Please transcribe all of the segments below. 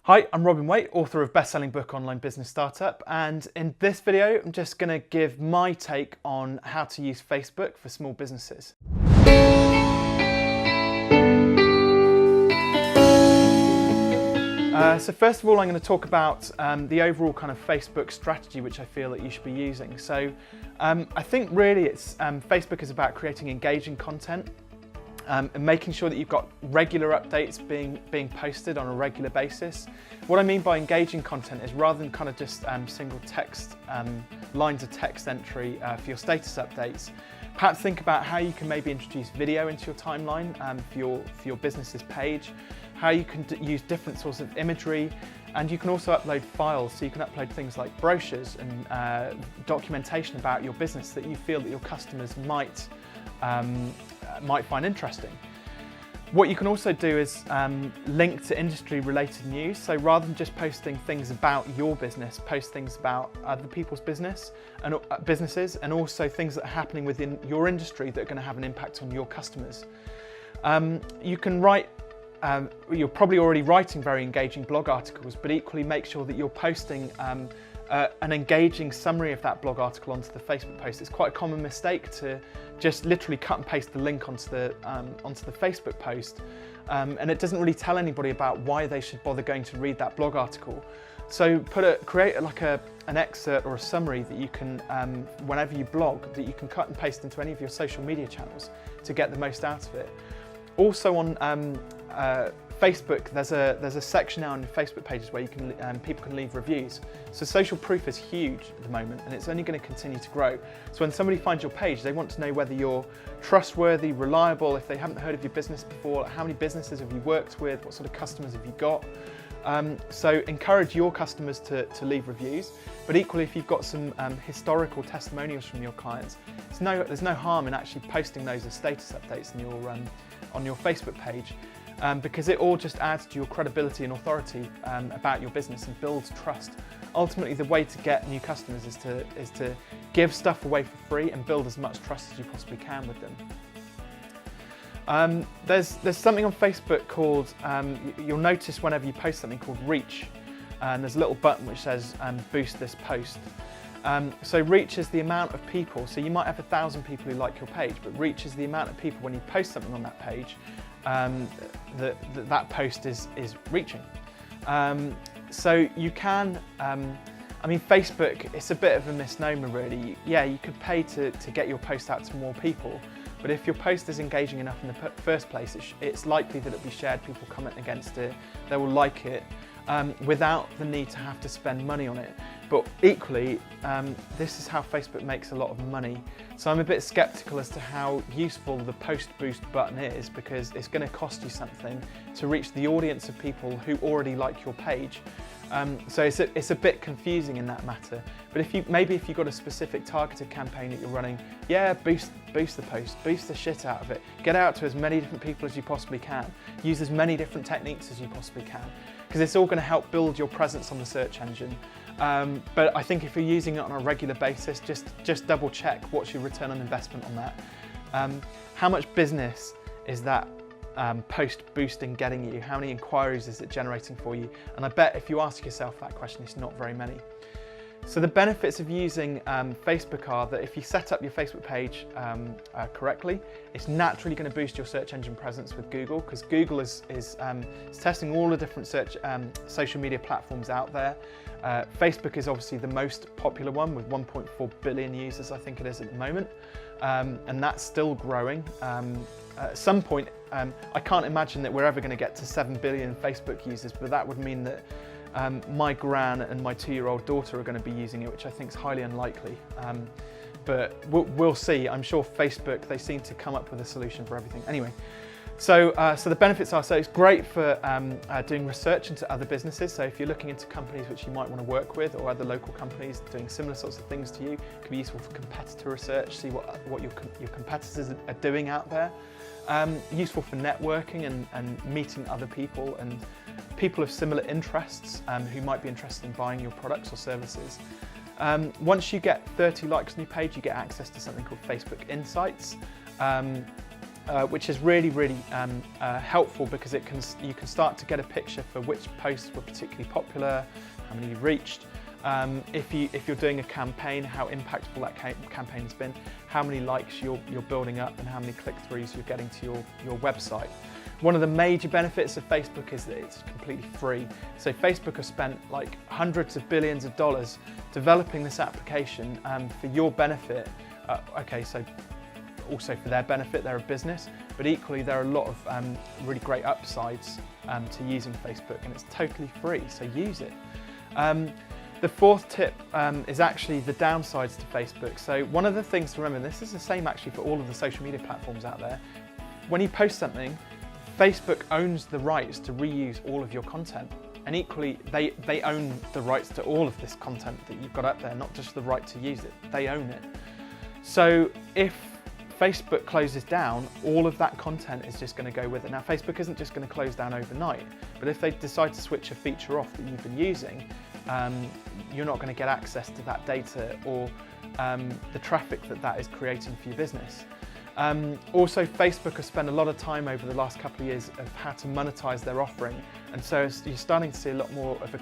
Hi, I'm Waite, author of best-selling book Online Business Startup, and in this video I'm just going to give my take on how to use Facebook for small businesses. So first of all, I'm going to talk about the overall kind of Facebook strategy which I feel that you should be using. So I think really it's Facebook is about creating engaging content and making sure that you've got regular updates being posted on a regular basis. What I mean by engaging content is rather than kind of just single text, lines of text entry for your status updates, perhaps think about how you can maybe introduce video into your timeline for your business's page, how you can use different sorts of imagery, and you can also upload files. So you can upload things like brochures and documentation about your business that you feel that your customers might find interesting. What you can also do is link to industry related news. So rather than just posting things about your business, post things about other people's businesses and also things that are happening within your industry that are going to have an impact on your customers. You can write, you're probably already writing very engaging blog articles, but equally make sure that you're posting an engaging summary of that blog article onto the Facebook post. It's quite a common mistake to just literally cut and paste the link onto the Facebook post, and it doesn't really tell anybody about why they should bother going to read that blog article. So create like an excerpt or a summary that you can, whenever you blog, that you can cut and paste into any of your social media channels to get the most out of it. Also on Facebook, there's a section now on your Facebook pages where you can people can leave reviews. So social proof is huge at the moment, and it's only going to continue to grow. So when somebody finds your page, they want to know whether you're trustworthy, reliable, if they haven't heard of your business before, how many businesses have you worked with, what sort of customers have you got. So encourage your customers to leave reviews, but equally if you've got some historical testimonials from your clients, there's no harm in actually posting those as status updates on your Facebook page. Because it all just adds to your credibility and authority about your business and builds trust. Ultimately, the way to get new customers is to give stuff away for free and build as much trust as you possibly can with them. There's something on Facebook called, you'll notice whenever you post something called reach, and there's a little button which says boost this post. So reach is the amount of people, so you might have 1,000 people who like your page, but reach is the amount of people when you post something on that page that post is reaching. So you can, I mean Facebook, it's a bit of a misnomer really. Yeah, you could pay to get your post out to more people, but if your post is engaging enough in the first place, it's likely that it'll be shared, people comment against it, they will like it, without the need to have to spend money on it. But equally, this is how Facebook makes a lot of money. So I'm a bit skeptical as to how useful the post boost button is, because it's going to cost you something to reach the audience of people who already like your page. So it's a bit confusing in that matter. But if you've got a specific targeted campaign that you're running, yeah, boost the post, boost the shit out of it. Get out to as many different people as you possibly can. Use as many different techniques as you possibly can, because it's all going to help build your presence on the search engine. But I think if you're using it on a regular basis, just double check what's your return on investment on that. How much business is that post boosting getting you? How many inquiries is it generating for you? And I bet if you ask yourself that question, it's not very many. So the benefits of using Facebook are that if you set up your Facebook page correctly, it's naturally going to boost your search engine presence with Google, because Google is testing all the different social media platforms out there. Facebook is obviously the most popular one with 1.4 billion users, I think it is at the moment, and that's still growing. At some point, I can't imagine that we're ever going to get to 7 billion Facebook users, but that would mean that my gran and my 2-year-old daughter are going to be using it, which I think is highly unlikely. But we'll see. I'm sure Facebook, they seem to come up with a solution for everything. Anyway, so the benefits are, so it's great for doing research into other businesses. So if you're looking into companies which you might want to work with, or other local companies doing similar sorts of things to you, it can be useful for competitor research, see what your competitors are doing out there. Useful for networking and meeting other people and people of similar interests who might be interested in buying your products or services. Once you get 30 likes on your page, you get access to something called Facebook Insights. which is really, really helpful because you can start to get a picture for which posts were particularly popular, how many you reached. If you're doing a campaign, how impactful that campaign has been, how many likes you're building up, and how many click-throughs you're getting to your website. One of the major benefits of Facebook is that it's completely free. So Facebook has spent like hundreds of billions of dollars developing this application for your benefit. Okay, so also for their benefit, they're a business, but equally there are a lot of really great upsides to using Facebook, and it's totally free, so use it. The fourth tip is actually the downsides to Facebook. So one of the things to remember, and this is the same actually for all of the social media platforms out there, when you post something, Facebook owns the rights to reuse all of your content. And equally, they own the rights to all of this content that you've got up there, not just the right to use it, they own it. So if Facebook closes down, all of that content is just going to go with it. Now, Facebook isn't just going to close down overnight, but if they decide to switch a feature off that you've been using, you're not going to get access to that data or the traffic that is creating for your business. Also, Facebook has spent a lot of time over the last couple of years of how to monetize their offering, and so you're starting to see a lot more of a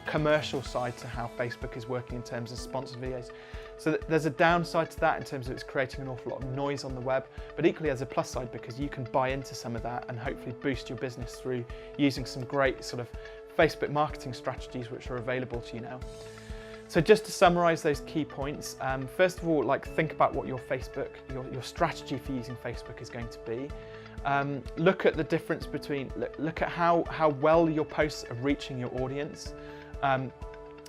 commercial side to how Facebook is working in terms of sponsored videos. So there's a downside to that in terms of it's creating an awful lot of noise on the web, but equally as a plus side because you can buy into some of that and hopefully boost your business through using some great sort of Facebook marketing strategies which are available to you now. So just to summarize those key points, first of all, think about what your strategy for using Facebook is going to be. Look at the difference between, look at how well your posts are reaching your audience.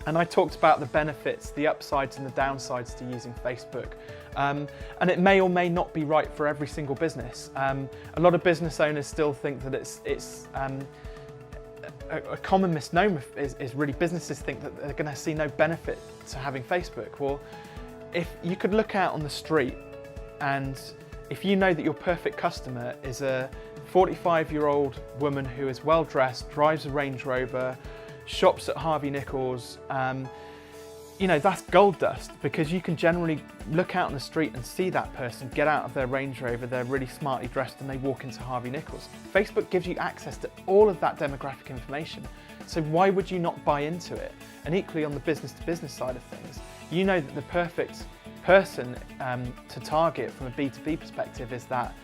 And I talked about the benefits, the upsides and the downsides to using Facebook. And it may or may not be right for every single business. A lot of business owners still think that it's a common misnomer is really businesses think that they're going to see no benefit to having Facebook. Well, if you could look out on the street and if you know that your perfect customer is a 45-year-old woman who is well dressed, drives a Range Rover, shops at Harvey Nichols, that's gold dust because you can generally look out on the street and see that person get out of their Range Rover, they're really smartly dressed and they walk into Harvey Nichols. Facebook gives you access to all of that demographic information. So why would you not buy into it? And equally on the business to business side of things, you know that the perfect person to target from a B2B perspective is that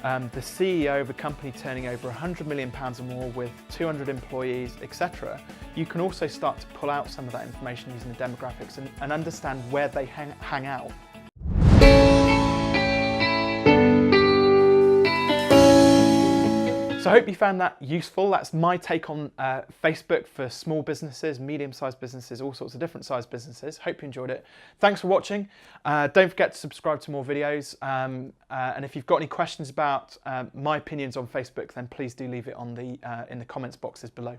the CEO of a company turning over £100 million or more with 200 employees, etc. You can also start to pull out some of that information using the demographics and understand where they hang out. So I hope you found that useful. That's my take on Facebook for small businesses, medium-sized businesses, all sorts of different sized businesses. Hope you enjoyed it. Thanks for watching. Don't forget to subscribe to more videos. And if you've got any questions about my opinions on Facebook, then please do leave it on in the comments boxes below.